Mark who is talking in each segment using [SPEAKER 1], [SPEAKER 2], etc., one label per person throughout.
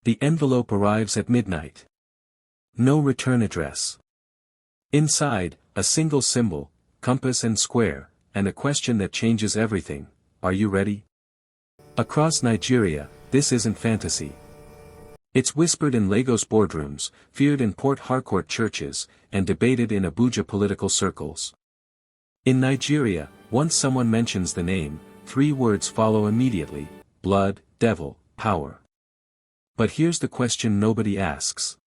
[SPEAKER 1] The envelope arrives at midnight. No return address. Inside, a single symbol, compass and square, and a question that changes everything: are you ready? Across Nigeria, this isn't fantasy. It's whispered in Lagos boardrooms, feared in Port Harcourt churches, and debated in Abuja political circles. In Nigeria, once someone mentions the name, 3 words follow immediately: blood, devil, power. But here's the question nobody asks.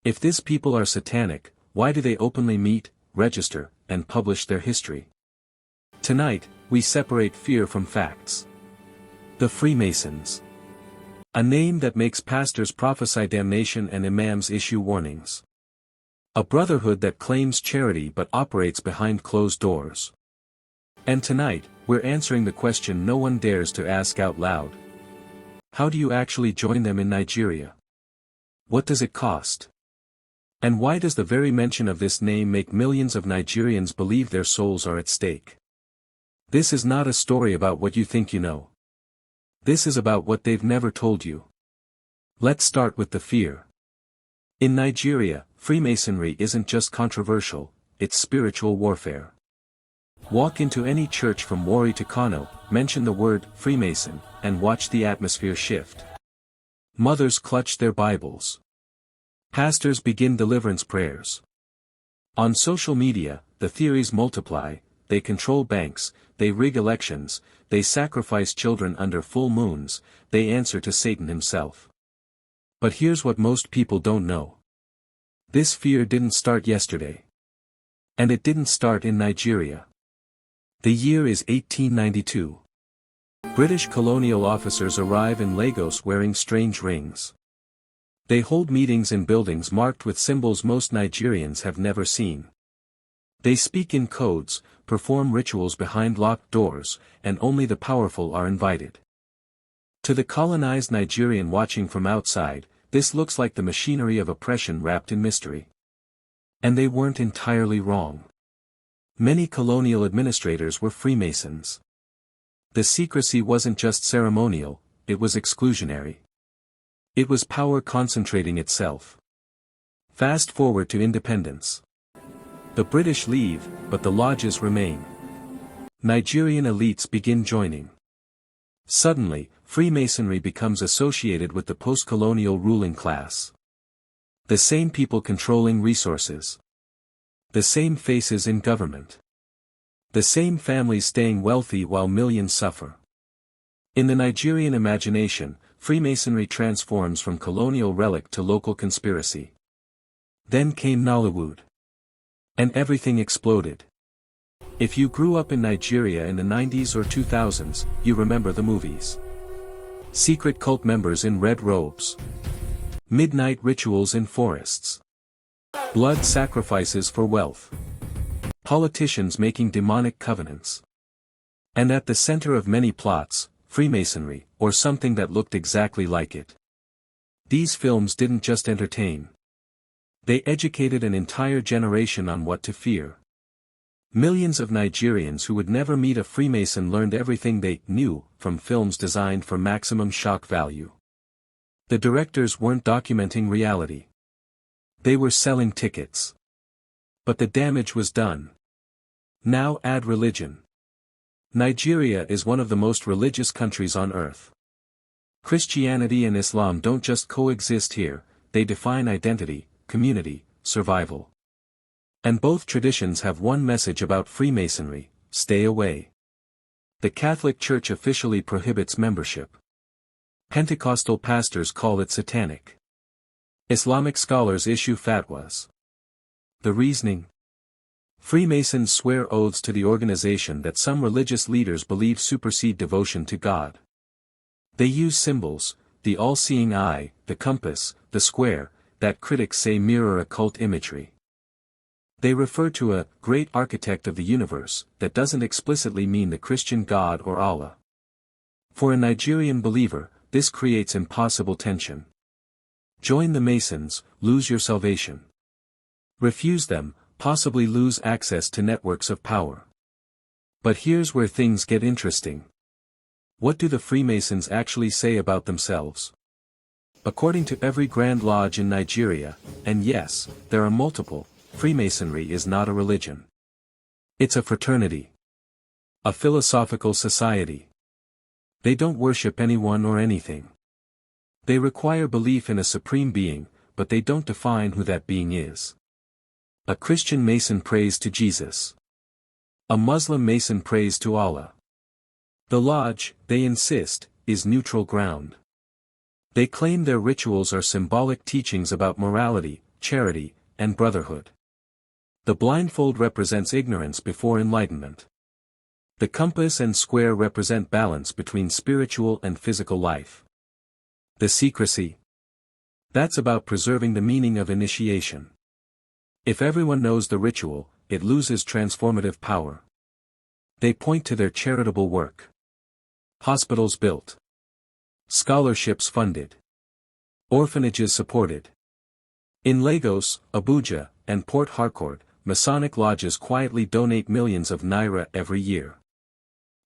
[SPEAKER 1] If these people are satanic, why do they openly meet, register, and publish their history? Tonight, we separate fear from facts. The Freemasons. A name that makes pastors prophesy damnation and imams issue warnings. A brotherhood that claims charity but operates behind closed doors. And tonight, we're answering the question no one dares to ask out loud. How do you actually join them in Nigeria? What does it cost? And why does the very mention of this name make millions of Nigerians believe their souls are at stake? This is not a story about what you think you know. This is about what they've never told you. Let's start with the fear. In Nigeria, Freemasonry isn't just controversial, it's spiritual warfare. Walk into any church from Warri to Kano, mention the word Freemason, and watch the atmosphere shift. Mothers clutch their Bibles. Pastors begin deliverance prayers. On social media, the theories multiply: they control banks, they rig elections, they sacrifice children under full moons, they answer to Satan himself. But here's what most people don't know. This fear didn't start yesterday. And it didn't start in Nigeria. The year is 1892. British colonial officers arrive in Lagos wearing strange rings. They hold meetings in buildings marked with symbols most Nigerians have never seen. They speak in codes, perform rituals behind locked doors, and only the powerful are invited. To the colonized Nigerian watching from outside, this looks like the machinery of oppression wrapped in mystery. And they weren't entirely wrong. Many colonial administrators were Freemasons. The secrecy wasn't just ceremonial, it was exclusionary. It was power concentrating itself. Fast forward to independence. The British leave, but the lodges remain. Nigerian elites begin joining. Suddenly, Freemasonry becomes associated with the post-colonial ruling class. The same people controlling resources. The same faces in government. The same families staying wealthy while millions suffer. In the Nigerian imagination, Freemasonry transforms from colonial relic to local conspiracy. Then came Nollywood. And everything exploded. If you grew up in Nigeria in the 90s or 2000s, you remember the movies. Secret cult members in red robes. Midnight rituals in forests. Blood sacrifices for wealth. Politicians making demonic covenants. And at the center of many plots, Freemasonry, or something that looked exactly like it. These films didn't just entertain. They educated an entire generation on what to fear. Millions of Nigerians who would never meet a Freemason learned everything they knew from films designed for maximum shock value. The directors weren't documenting reality. They were selling tickets. But the damage was done. Now add religion. Nigeria is one of the most religious countries on earth. Christianity and Islam don't just coexist here, they define identity, community, survival. And both traditions have one message about Freemasonry: stay away. The Catholic Church officially prohibits membership. Pentecostal pastors call it satanic. Islamic scholars issue fatwas. The reasoning? Freemasons swear oaths to the organization that some religious leaders believe supersede devotion to God. They use symbols, the all-seeing eye, the compass, the square, that critics say mirror occult imagery. They refer to a great architect of the universe that doesn't explicitly mean the Christian God or Allah. For a Nigerian believer, this creates impossible tension. Join the Masons, lose your salvation. Refuse them, possibly lose access to networks of power. But here's where things get interesting. What do the Freemasons actually say about themselves? According to every Grand Lodge in Nigeria, and yes, there are multiple, Freemasonry is not a religion. It's a fraternity. A philosophical society. They don't worship anyone or anything. They require belief in a supreme being, but they don't define who that being is. A Christian Mason prays to Jesus. A Muslim Mason prays to Allah. The lodge, they insist, is neutral ground. They claim their rituals are symbolic teachings about morality, charity, and brotherhood. The blindfold represents ignorance before enlightenment. The compass and square represent balance between spiritual and physical life. The secrecy. That's about preserving the meaning of initiation. If everyone knows the ritual, it loses transformative power. They point to their charitable work. Hospitals built. Scholarships funded. Orphanages supported. In Lagos, Abuja, and Port Harcourt, Masonic lodges quietly donate millions of naira every year.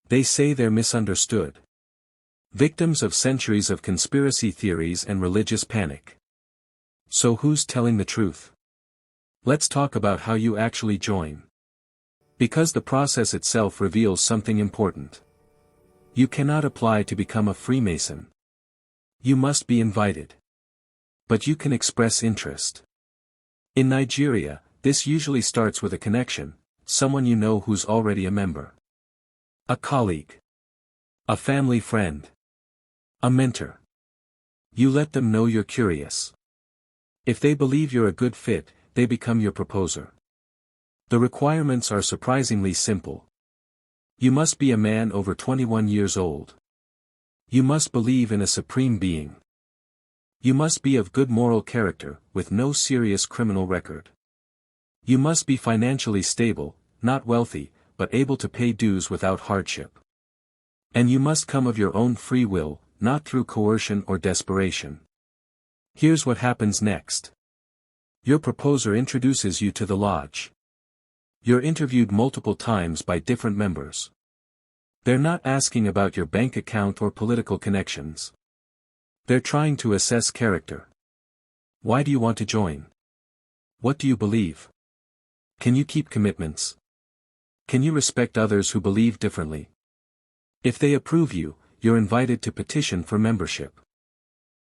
[SPEAKER 1] They say they're misunderstood. Victims of centuries of conspiracy theories and religious panic. So who's telling the truth? Let's talk about how you actually join. Because the process itself reveals something important. You cannot apply to become a Freemason. You must be invited. But you can express interest. In Nigeria, this usually starts with a connection, someone you know who's already a member. A colleague. A family friend. A mentor. You let them know you're curious. If they believe you're a good fit, they become your proposer. The requirements are surprisingly simple. You must be a man over 21 years old. You must believe in a supreme being. You must be of good moral character, with no serious criminal record. You must be financially stable, not wealthy, but able to pay dues without hardship. And you must come of your own free will, not through coercion or desperation. Here's what happens next. Your proposer introduces you to the lodge. You're interviewed multiple times by different members. They're not asking about your bank account or political connections. They're trying to assess character. Why do you want to join? What do you believe? Can you keep commitments? Can you respect others who believe differently? If they approve you, you're invited to petition for membership.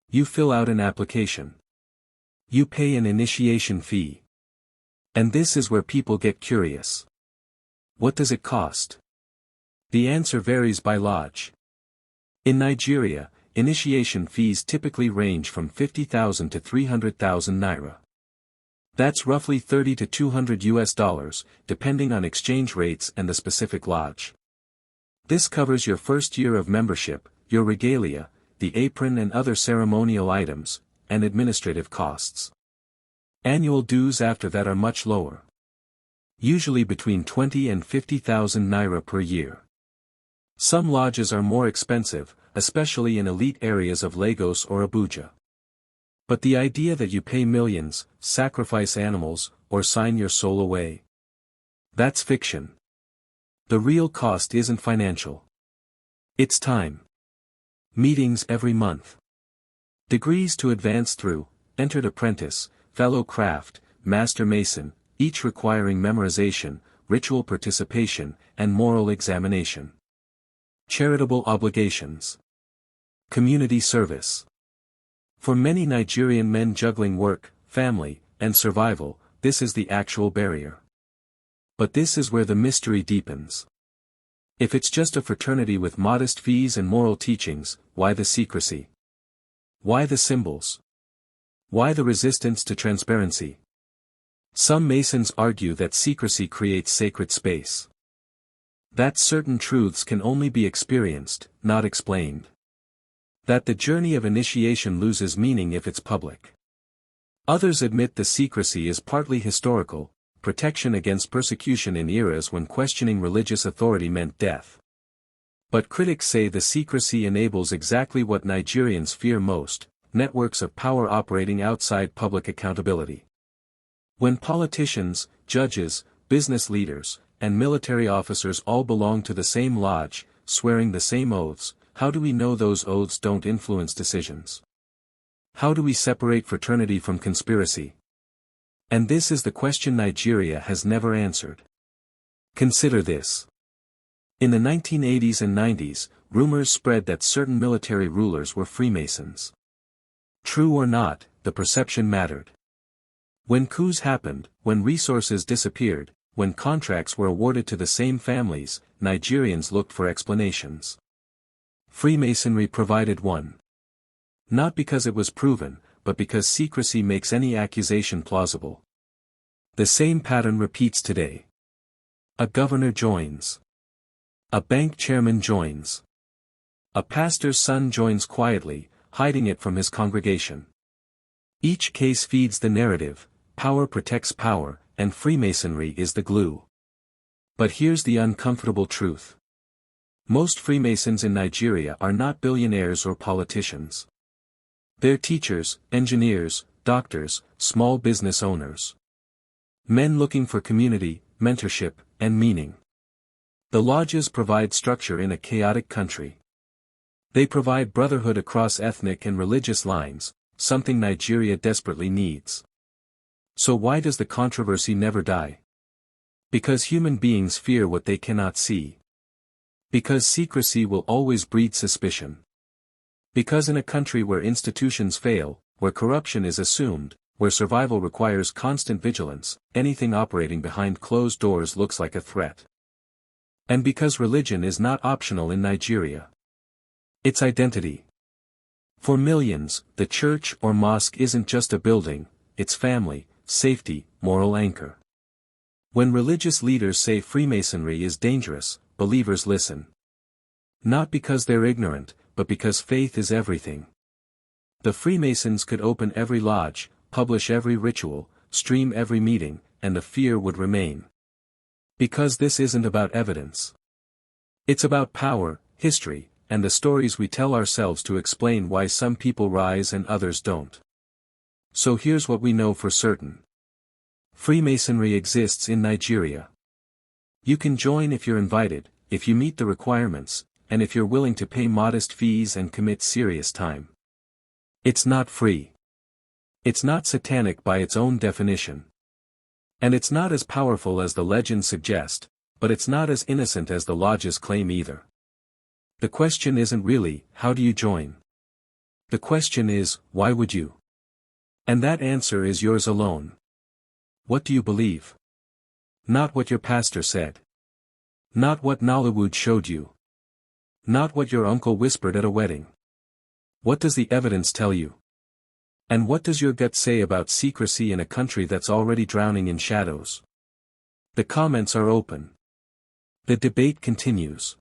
[SPEAKER 1] You fill out an application. You pay an initiation fee. And this is where people get curious. What does it cost? The answer varies by lodge. In Nigeria, initiation fees typically range from 50,000 to 300,000 naira. That's roughly $30 to $200, depending on exchange rates and the specific lodge. This covers your first year of membership, your regalia, the apron and other ceremonial items, and administrative costs. Annual dues after that are much lower. Usually between 20 and 50,000 naira per year. Some lodges are more expensive, especially in elite areas of Lagos or Abuja. But the idea that you pay millions, sacrifice animals, or sign your soul away. That's fiction. The real cost isn't financial. It's time. Meetings every month. Degrees to advance through, entered apprentice, fellow craft, master mason, each requiring memorization, ritual participation, and moral examination. Charitable obligations. Community service. For many Nigerian men juggling work, family, and survival, this is the actual barrier. But this is where the mystery deepens. If it's just a fraternity with modest fees and moral teachings, why the secrecy? Why the symbols? Why the resistance to transparency? Some Masons argue that secrecy creates sacred space. That certain truths can only be experienced, not explained. That the journey of initiation loses meaning if it's public. Others admit the secrecy is partly historical, protection against persecution in eras when questioning religious authority meant death. But critics say the secrecy enables exactly what Nigerians fear most, networks of power operating outside public accountability. When politicians, judges, business leaders, and military officers all belong to the same lodge, swearing the same oaths, how do we know those oaths don't influence decisions? How do we separate fraternity from conspiracy? And this is the question Nigeria has never answered. Consider this. In the 1980s and 90s, rumors spread that certain military rulers were Freemasons. True or not, the perception mattered. When coups happened, when resources disappeared, when contracts were awarded to the same families, Nigerians looked for explanations. Freemasonry provided one. Not because it was proven, but because secrecy makes any accusation plausible. The same pattern repeats today. A governor joins. A bank chairman joins. A pastor's son joins quietly, hiding it from his congregation. Each case feeds the narrative, power protects power, and Freemasonry is the glue. But here's the uncomfortable truth. Most Freemasons in Nigeria are not billionaires or politicians. They're teachers, engineers, doctors, small business owners. Men looking for community, mentorship, and meaning. The lodges provide structure in a chaotic country. They provide brotherhood across ethnic and religious lines, something Nigeria desperately needs. So why does the controversy never die? Because human beings fear what they cannot see. Because secrecy will always breed suspicion. Because in a country where institutions fail, where corruption is assumed, where survival requires constant vigilance, anything operating behind closed doors looks like a threat. And because religion is not optional in Nigeria. It's identity. For millions, the church or mosque isn't just a building, it's family, safety, moral anchor. When religious leaders say Freemasonry is dangerous, believers listen. Not because they're ignorant, but because faith is everything. The Freemasons could open every lodge, publish every ritual, stream every meeting, and the fear would remain. Because this isn't about evidence. It's about power, history, and the stories we tell ourselves to explain why some people rise and others don't. So here's what we know for certain. Freemasonry exists in Nigeria. You can join if you're invited, if you meet the requirements, and if you're willing to pay modest fees and commit serious time. It's not free. It's not satanic by its own definition. And it's not as powerful as the legends suggest, but it's not as innocent as the lodges claim either. The question isn't really, how do you join? The question is, why would you? And that answer is yours alone. What do you believe? Not what your pastor said. Not what Nollywood showed you. Not what your uncle whispered at a wedding. What does the evidence tell you? And what does your gut say about secrecy in a country that's already drowning in shadows? The comments are open. The debate continues.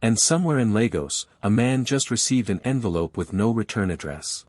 [SPEAKER 1] And somewhere in Lagos, a man just received an envelope with no return address.